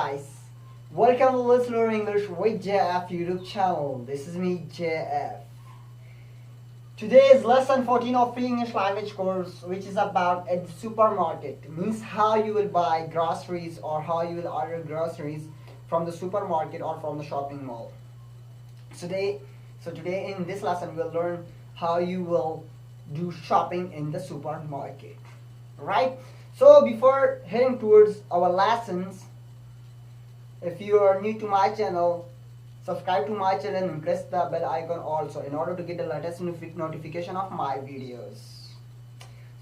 guys, welcome to Let's Learn English with JF YouTube channel. This is me JF. Today is lesson 14 of free English language course, which is about at the supermarket. Means how you will buy groceries or how you will order groceries from the supermarket or from the shopping mall. Today in this lesson we'll learn how you will do shopping in the supermarket. Right? So before heading towards our lessons, if you are new to my channel, subscribe to my channel and press the bell icon also in order to get the latest notification of my videos.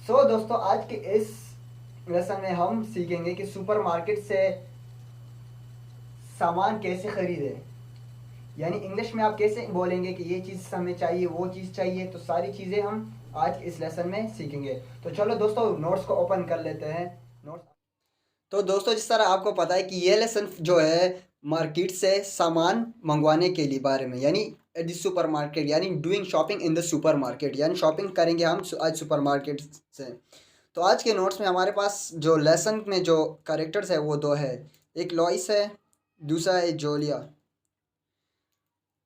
So दोस्तों, आज के इस lesson में हम सीखेंगे कि supermarket से सामान कैसे खरीदें, यानी इंग्लिश में आप कैसे बोलेंगे कि ये चीज़ हमें चाहिए, वो चीज़ चाहिए। तो सारी चीज़ें हम आज इस लेसन में सीखेंगे। तो चलो दोस्तों, नोट्स को ओपन कर लेते हैं। नोट्स तो दोस्तों, जिस तरह आपको पता है कि ये लेसन जो है मार्केट से सामान मंगवाने के लिए बारे में, यानी एट द सुपर मार्केट, यानी doing shopping in the super market, यानी शॉपिंग करेंगे हम आज सुपर मार्केट से। तो आज के नोट्स में हमारे पास जो लेसन में जो कैरेक्टर्स है वो दो है, एक लॉइस है, दूसरा है जोलिया।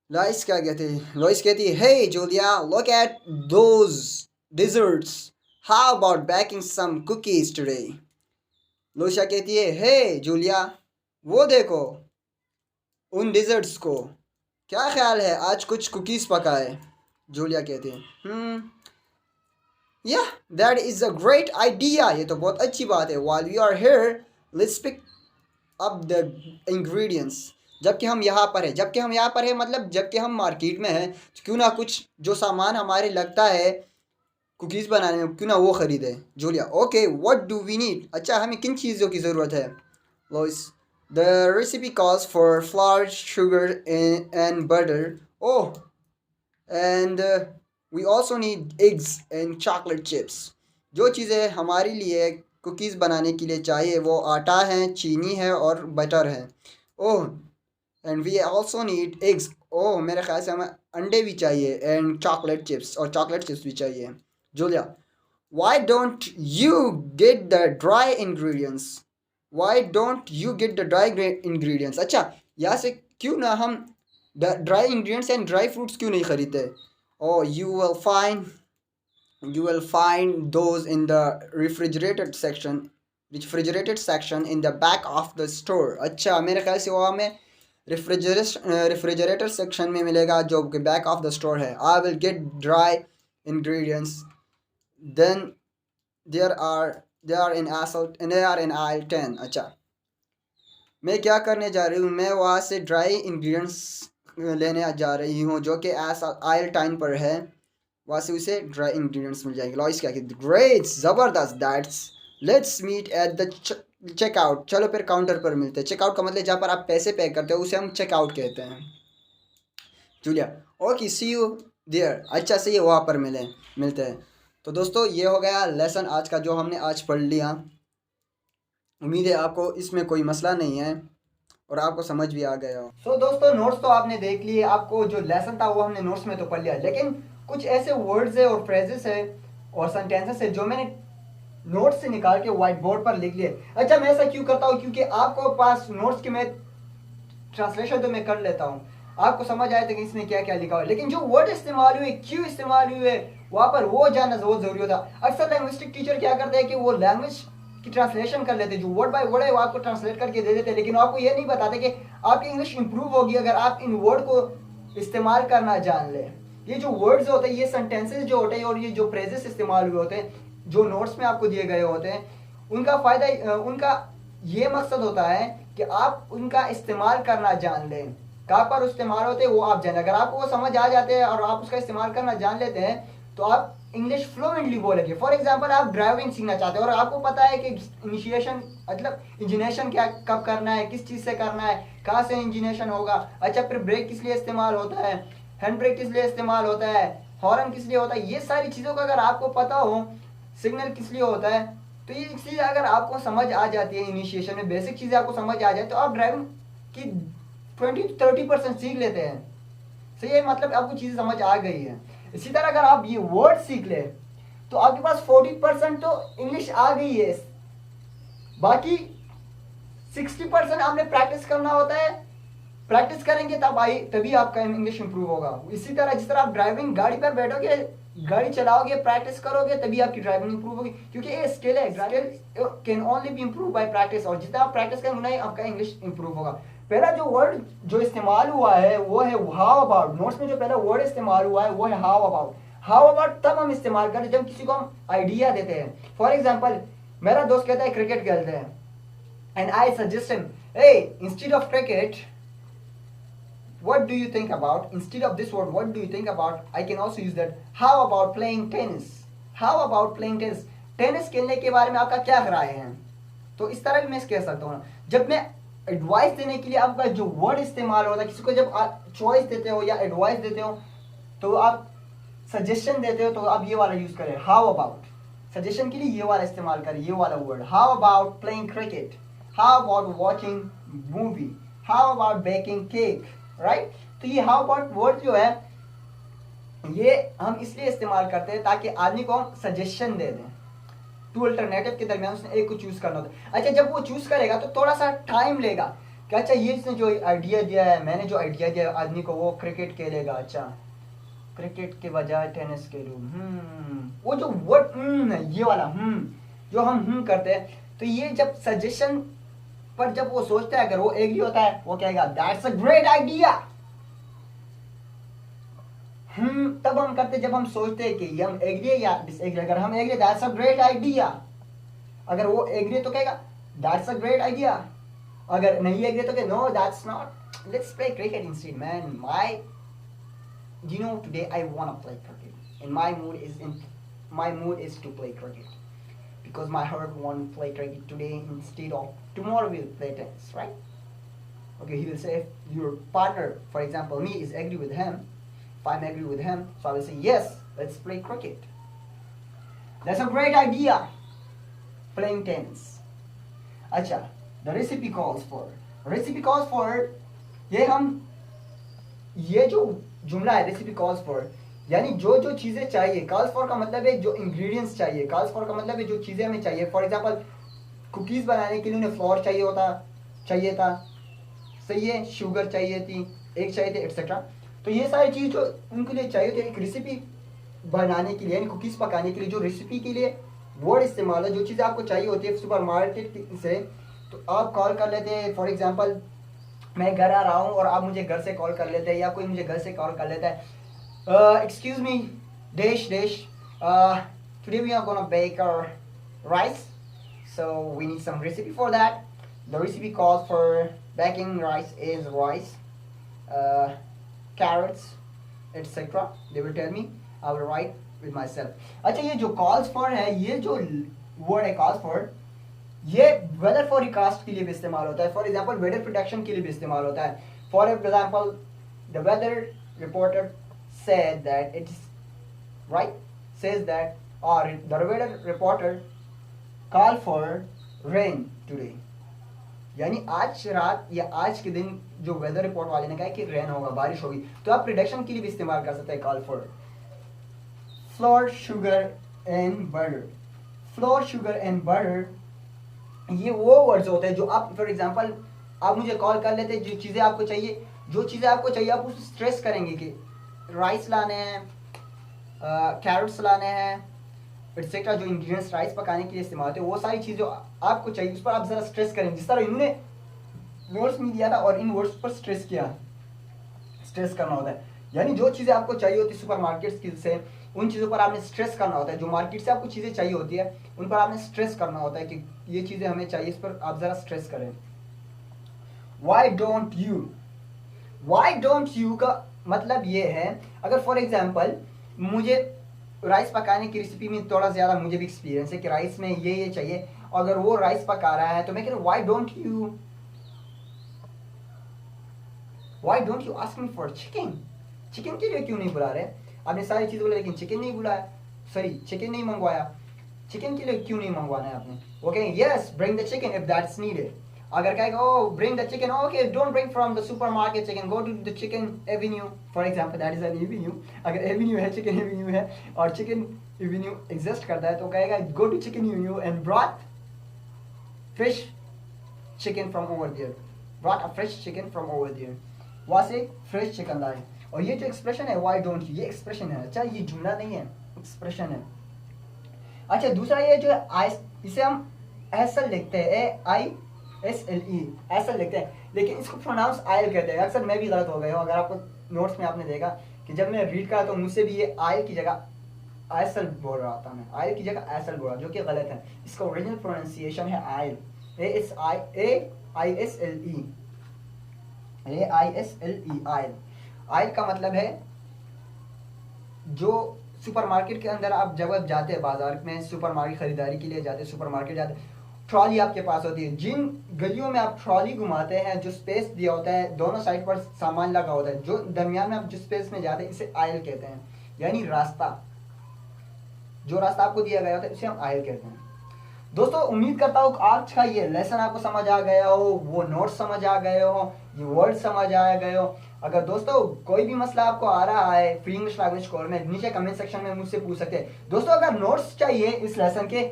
लॉइस क्या कहती है? लॉइस कहती है, hey Julia, look at those desserts, how about baking some cookies today. Lucia कहती है, हे जूलिया, वो देखो उन डिजर्ट्स को, क्या ख्याल है आज कुछ कुकीज़ पकाए। जूलिया कहती है, yeah that is a great idea, ये तो बहुत अच्छी बात है। While we are here let's pick up the ingredients, जबकि हम यहाँ पर है मतलब जबकि हम मार्केट में हैं, तो क्यों ना कुछ जो सामान हमारे लगता है कुकीज़ बनाने में, क्यों ना वो ख़रीदे। Julia, okay what do we need, अच्छा हमें किन चीज़ों की ज़रूरत है। Lois, the recipe calls for flour, sugar and butter, oh and we also need eggs and chocolate chips. जो चीज़ें हमारे लिए कुकीज़ बनाने के लिए चाहिए वो आटा है, चीनी है और बटर है। Oh and we also need eggs, oh मेरे ख्याल से हमें अंडे भी चाहिए, एंड चॉकलेट चिप्स, और चॉकलेट चिप्स भी चाहिए। Julia, why don't you get the dry ingredients? Why don't you get the dry ingredients? अच्छा, यहाँ से क्यों ना हम dry ingredients and dry fruits क्यों नहीं खरीदते? Oh, you will find those in the refrigerated section in the back of the store. अच्छा, मेरे ख्याल से वो हमें रेफ्रिजरेटर सेक्शन में मिलेगा जो कि बैक ऑफ द स्टोर है। I will get dry ingredients. Then they are in aisle 10. अच्छा, मैं क्या करने जा रही हूँ, मैं वहाँ से ड्राई इंग्रेडिएंट्स लेने जा रही हूँ जो कि आइल 10 पर है, वहाँ से उसे ड्राई इंग्रेडिएंट्स मिल जाएंगे। लॉइस क्या कहती है, ग्रेट, ज़बरदस्त, that's let's meet at the checkout, चलो फिर काउंटर पर मिलते हैं। चेकआउट का मतलब जहाँ पर आप पैसे पे करते हो उसे हम चेकआउट कहते हैं। Julia, okay see you there, अच्छा से ये वहाँ पर मिलते हैं। तो दोस्तों, ये हो गया लेसन आज का जो हमने आज पढ़ लिया। उम्मीद है आपको इसमें कोई मसला नहीं है और आपको समझ भी आ गया हो। सो दोस्तों, नोट्स तो आपने देख लिए, आपको जो लेसन था वो हमने नोट्स में तो पढ़ लिया, लेकिन कुछ ऐसे वर्ड्स है और फ्रेजेस है और सेंटेंसेस है जो मैंने नोट्स से निकाल के व्हाइट बोर्ड पर लिख लिए। अच्छा, मैं ऐसा क्यों करता हूँ, क्योंकि आपको पास नोट्स की मैं ट्रांसलेशन तो मैं कर लेता हूँ, आपको समझ आए कि इसमें क्या क्या लिखा हुआ है, लेकिन जो वर्ड इस्तेमाल हुए, क्यों इस्तेमाल हुए, वहाँ पर वो जानना बहुत ज़रूरी होता है। अक्सर लैंग्विस्टिक टीचर क्या करते हैं कि वो लैंग्वेज की ट्रांसलेशन कर लेते हैं, जो वर्ड बाय वर्ड है वो आपको ट्रांसलेट करके दे देते हैं, लेकिन आपको ये नहीं बताते कि आपकी इंग्लिश इंप्रूव होगी अगर आप इन वर्ड को इस्तेमाल करना जान लें। ये जो वर्ड्स होते हैं, ये सेंटेंसेज जो होते हैं और ये जो फ्रेजेस इस्तेमाल हुए होते हैं, जो नोट्स में आपको दिए गए होते हैं, उनका फ़ायदा, उनका ये मकसद होता है कि आप उनका इस्तेमाल करना जान लें। कहाँ पर इस्तेमाल होते हैं वो आप जानें। अगर आपको वो समझ आ जाते हैं और आप उसका इस्तेमाल करना जान लेते हैं तो आप इंग्लिश फ्लुएंटली बोलेंगे। फॉर एग्जांपल, आप ड्राइविंग सीखना चाहते हैं और आपको पता है कि इनिशिएशन मतलब इंजीनिएशन क्या कब करना है, किस चीज़ से करना है, कहाँ से इंजीनिएशन होगा। अच्छा, फिर ब्रेक किस लिए इस्तेमाल होता है, हैंड ब्रेक किस लिए इस्तेमाल होता है, हॉर्न किस लिए होता है, ये सारी चीज़ों का अगर आपको पता हो, सिग्नल किस लिए होता है, तो ये चीज़ अगर आपको समझ आ जाती है, इनिशिएशन में बेसिक चीज़ें आपको समझ आ जाए तो आप ड्राइविंग की 20-30% सीख लेते हैं। सही है, मतलब आपको चीज़ें समझ आ गई है। इसी तरह अगर आप ये वर्ड सीख ले तो आपके पास 40% तो इंग्लिश आ गई है, बाकी 60% आपने प्रैक्टिस करना होता है, प्रैक्टिस करेंगे तभी आपका इंग्लिश इंप्रूव होगा। इसी तरह जिस तरह आप ड्राइविंग गाड़ी पर बैठोगे, गाड़ी चलाओगे, प्रैक्टिस करोगे, तभी आपकी ड्राइविंग इंप्रूव होगी, क्योंकि ये स्किल है, skill can only B improve bye practice. और जितना आप प्रैक्टिस करेंगे उतना ही आपका इंग्लिश इंप्रूव होगा। पहला जो वर्ड जो इस्तेमाल हुआ है वो है हाउ अबाउट। नोट्स में जो पहला वर्ड इस्तेमाल हुआ है वो है हाउ अबाउट। हाउ अबाउट तब हम इस्तेमाल करते हैं जब किसी को हम आइडिया देते हैं। फॉर एग्जाम्पल, मेरा दोस्त कहता है क्रिकेट खेलते हैं, and I suggest him, hey instead of cricket what do you think about, instead of this word what do you think about, I can also use that, how about playing tennis, how about playing tennis, tennis खेलने के बारे में आपका क्या राय है। तो इस तरह भी मैं कह सकता हूँ। जब मैं एडवाइस देने के लिए आपका जो वर्ड इस्तेमाल होता है, किसी को जब आप चॉइस देते हो या एडवाइस देते हो, तो आप सजेशन देते हो, तो आप ये वाला यूज करें, हाउ अबाउट। सजेशन के लिए ये वाला इस्तेमाल करें, ये वाला word, how about playing cricket, how about watching movie, how about baking cake, right. तो ये हाउ अबाउट वर्ड जो है ये हम इसलिए इस्तेमाल करते हैं ताकि आदमी को हम सजेशन दे दें। टू अल्टरनेटिव के दरमियान उसने एक को चूज करना होता है। अच्छा, जब वो चूज करेगा तो थोड़ा सा टाइम लेगा कि अच्छा ये इसने जो आइडिया दिया है, मैंने जो आइडिया दिया है आदमी को, वो क्रिकेट खेलेगा, अच्छा क्रिकेट के बजाय टेनिस खेलूं, वो जो वर्ड ये वाला जो हम करते हैं, तो ये जब सजेशन पर जब वो सोचता है, अगर वो एग्री होता है, वो कहेगा दैट्स अ ग्रेट आइडिया। तब हम करते जब हम सोचते हैं कि हम एग्री या डिसएग्री। अगर हम agree that's a great idea, अगर वो एग्री तो कहेगा दैट्स अ ग्रेट आइडिया। अगर नहीं एग्री तो कहे no that's not, let's play cricket instead man, my you know today I want to play cricket and my mood is to play cricket because my heart want to play cricket today instead of tomorrow we'll play tennis, right? Okay, he will say if your partner, for example me, is agree with him, if I'm agree with him, so I will say yes, let's play cricket, that's a great idea, playing tennis. Acha, the recipe calls for ये जो जुमला है recipe calls for, यानी जो जो चीजें चाहिए, calls for का मतलब है जो इंग्रेडिएंट्स चाहिए, कॉल्स फॉर का मतलब है जो चीजें हमें चाहिए। फॉर एग्जांपल कुकीज बनाने के लिए उन्हें फ्लोर चाहिए था, सही है, शुगर चाहिए थी, एग चाहिए थे, एक्सेट्रा। तो ये सारी चीज जो उनके लिए चाहिए थी एक रेसिपी बनाने के लिए, यानी कुकीज पकाने के लिए जो रेसिपी के लिए वर्ड इस्तेमाल है, जो चीज़ें आपको चाहिए होती है सुपर मार्केट से, तो आप कॉल कर लेते हैं। फॉर एग्जांपल मैं घर आ रहा हूँ और आप मुझे घर से कॉल कर लेते हैं, या कोई मुझे घर से कॉल कर लेता है, excuse me Desh, today we are gonna bake our rice, so we need some recipe for that. The recipe calls for baking rice is rice, carrots, etc. They will tell me, I will write with myself. अच्छा, ये जो calls for है, ये जो word है calls for, ये weather forecast के लिए भी इस्तेमाल होता है। फॉर एग्जांपल वेदर प्रोडक्शन के लिए भी इस्तेमाल होता है। For example the weather reporter said that it's right, says that, or the weather reporter call for rain today, यानी आज रात या आज के दिन जो वेदर रिपोर्ट वाले ने कहा कि रेन होगा, बारिश होगी, तो आप प्रिडिक्शन के लिए भी इस्तेमाल कर सकते हैं call for. Floor, sugar and butter, floor, sugar and butter, ये वो वर्ड्स होते हैं जो आप, फॉर एग्जांपल आप मुझे कॉल कर लेते हैं, जो चीज़ें आपको चाहिए आप उसको स्ट्रेस करेंगे कि राइस लाने हैं, कैरेट्स लाने हैं, एक्सेट्रा, जो इंग्रेडिएंट्स राइस पकाने के लिए इस्तेमाल होते हैं, वो सारी चीज़ें आपको चाहिए, उस पर आप ज़रा स्ट्रेस करेंगे। जिस तरह इन्होंने वर्ड्स में दिया था और इन वर्ड्स पर स्ट्रेस करना होता है, यानी जो चीज़ें आपको चाहिए होती है सुपर मार्केट से, उन चीज़ों पर आपने स्ट्रेस करना होता है। जो मार्केट से आपको चीज़ें चाहिए होती है उन पर आपने स्ट्रेस करना होता है कि ये चीज़ें हमें चाहिए, इस पर आप ज़रा स्ट्रेस करें। वाई डोंट यू का मतलब ये है, अगर फॉर एग्जाम्पल मुझे राइस पकाने की रेसिपी में थोड़ा ज़्यादा मुझे भी एक्सपीरियंस है कि राइस में ये चाहिए, अगर वो राइस पका रहा है तो मैं कह रहा हूँ why don't you ask me for chicken के लिए क्यों नहीं बुला रहे? आपने सारी चीज़ बोला लेकिन चिकन नहीं बुलाया, सॉरी चिकन नहीं मंगवाया, चिकन के लिए क्यों नहीं मंगवाना है आपने? वो कहेंगे yes bring the chicken if that's needed. अगर कहेगा oh bring the chicken, okay don't bring from the supermarket chicken, go to the chicken avenue, for example that is an avenue. अगर एवेन्यू है, chicken avenue है और chicken avenue exist करता है, तो कहेगा go to chicken avenue and broth fish chicken from over there. Brought a fresh chicken from over there. वहाँ से फ्रेश चिकन लाए. और ये जो एक्सप्रेशन है why don't you, ये एक्सप्रेशन है. अच्छा ये जुमला नहीं है, एक्सप्रेशन है. अच्छा दूसरा ये जो है इसे हम एसल लिखते हैं, AISLE एसल लिखते हैं, लेकिन इसको प्रोनाउंस आयल कहते हैं. अक्सर मैं भी गलत हो गया हूँ. अगर आपको नोट्स में आपने देखा कि जब मैं रीड करा तो मुझसे भी ये आयल की जगह एसल बोल रहा था, मैं आयल की जगह एसल बोल रहा, जो कि गलत है. इसका ओरिजिनल प्रोनाउंसिएशन है आयल, AISLE आयल. आयल का मतलब है जो सुपरमार्केट के अंदर आप जब जाते हैं, बाजार में सुपरमार्केट खरीदारी के लिए जाते हैं, सुपरमार्केट जाते हैं, ट्रॉली आपके पास होती है. जिन गलियों में आप ट्रॉली घुमाते हैं, जो स्पेस दिया होता है, दोनों साइड पर सामान लगा होता है, जो दरमियान में आप जिस स्पेस में जाते हैं, इसे आयल कहते हैं. यानी रास्ता, जो रास्ता आपको दिया गया होता है उसे हम आयल कहते हैं. दोस्तों उम्मीद करता हूँ आज का ये लेसन आपको समझ आ गया हो, वो नोट समझ आ गए हो, ये वर्ड समझ आ गए हो. अगर दोस्तों कोई भी मसला आपको आ रहा है फ्री इंग्लिश लैंग्वेज कोर्स में, नीचे कमेंट सेक्शन में मुझसे पूछ सकते हैं. दोस्तों अगर नोट्स चाहिए इस लेसन के,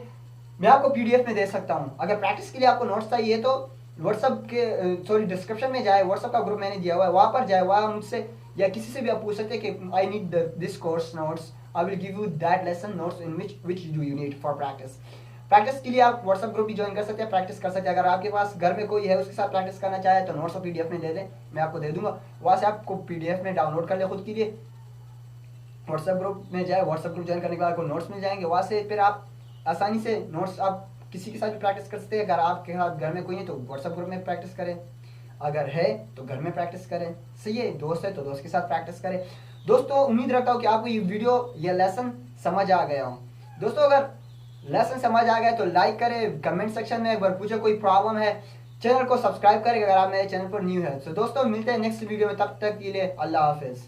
मैं आपको PDF में दे सकता हूँ. अगर प्रैक्टिस के लिए आपको नोट्स चाहिए तो व्हाट्सअप के डिस्क्रिप्शन में जाए, व्हाट्सअप का ग्रुप मैंने दिया हुआ है, वहाँ पर जाए, वहाँ मुझसे या किसी से भी आप पूछ सकते हैं कि I need this course notes, I will give you that lesson notes in which do you need for practice. Practice के लिए आप व्हाट्सअप ग्रुप भी ज्वाइन कर सकते हैं, प्रैक्टिस कर सकते हैं. अगर आपके पास घर में कोई है उसके साथ प्रैक्टिस करना चाहे तो नोट्स और PDF में दे दें, मैं आपको दे दूंगा. वहाँ से आपको PDF में डाउनलोड कर ले खुद के लिए. व्हाट्सएप ग्रुप में जाए, व्हाट्सएप ग्रुप ज्वाइन करने के बाद आपको नोट्स मिल जाएंगे. वहाँ से फिर आप आसानी से नोट्स आप किसी के साथ भी प्रैक्टिस कर सकते हैं. अगर आपके साथ घर में कोई है तो व्हाट्सएप ग्रुप में प्रैक्टिस करें, अगर है तो घर में प्रैक्टिस करें. सही है, दोस्त है तो दोस्त के साथ प्रैक्टिस करें. दोस्तों उम्मीद रखता हूँ कि आपको ये वीडियो, ये लेसन समझ आ गया हो. दोस्तों अगर लेसन समझ आ गया तो लाइक करें, कमेंट सेक्शन में एक बार पूछे कोई प्रॉब्लम है, चैनल को सब्सक्राइब करें अगर आप मेरे चैनल पर न्यू है. तो दोस्तों मिलते हैं नेक्स्ट वीडियो में, तब तक के लिए अल्लाह हाफिज़.